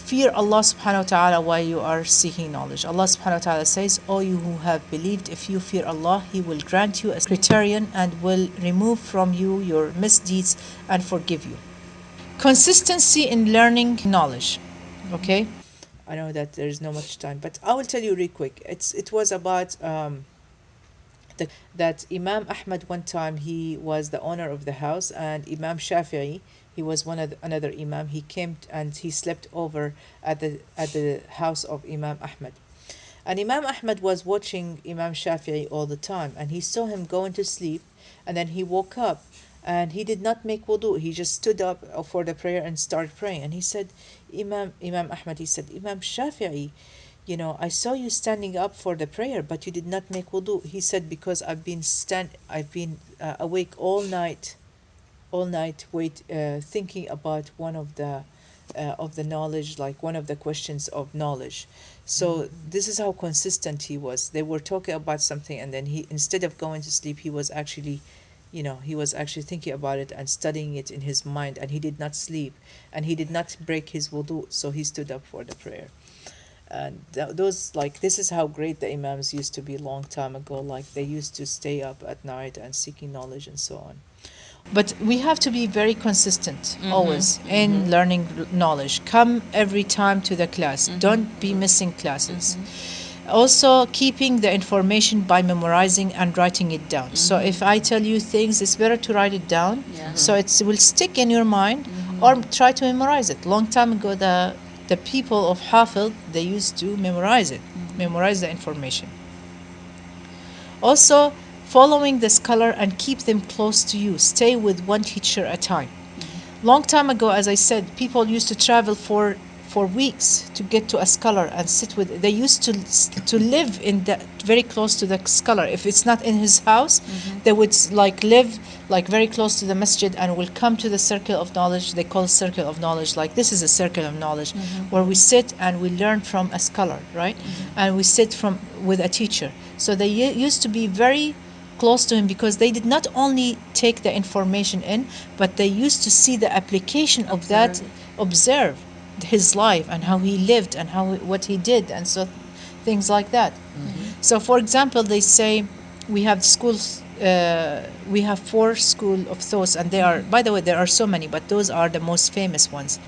fear Allah subhanahu wa ta'ala while you are seeking knowledge. Allah subhanahu wa ta'ala says, "O you who have believed, if you fear Allah, He will grant you a criterion and will remove from you your misdeeds and forgive you." Consistency in learning knowledge. Okay? I know that there is not much time, but I will tell you real quick. It was about that Imam Ahmad one time, he was the owner of the house, and Imam Shafi'i, he was another Imam. He came and he slept over at the house of Imam Ahmad. And Imam Ahmad was watching Imam Shafi'i all the time, and he saw him going to sleep, and then he woke up and he did not make wudu. He just stood up for the prayer and started praying. And he said, Imam Ahmad, he said, Imam Shafi'i, I saw you standing up for the prayer, but you did not make wudu. He said, because I've been awake all night, thinking about one of the knowledge, like one of the questions of knowledge. So this is how consistent he was. They were talking about something, and then he, instead of going to sleep, he was actually thinking about it and studying it in his mind, and he did not sleep, and he did not break his wudu, so he stood up for the prayer. And this is how great the imams used to be long time ago. Like, they used to stay up at night and seeking knowledge and so on. But we have to be very consistent always in learning knowledge. Come every time to the class. Don't be missing classes. Also, keeping the information by memorizing and writing it down. So if I tell you things, it's better to write it down, so it will stick in your mind, or try to memorize it. Long time ago, the people of Hafid, they used to memorize the information. Also, following the scholar and keep them close to you. Stay with one teacher at a time. Long time ago, as I said, people used to travel for weeks to get to a scholar and sit with. They used to live in very close to the scholar. If it's not in his house, they would live very close to the masjid and will come to the circle of knowledge. They call it circle of knowledge. Like, this is a circle of knowledge where we sit and we learn from a scholar, right? And we sit with a teacher. So they used to be very close to him, because they did not only take the information in, but they used to see the application of that, observe his life and how he lived and what he did, and so things like that. So, for example, they say we have schools. We have 4 school of thoughts, and they are, by the way, there are so many, but those are the most famous ones.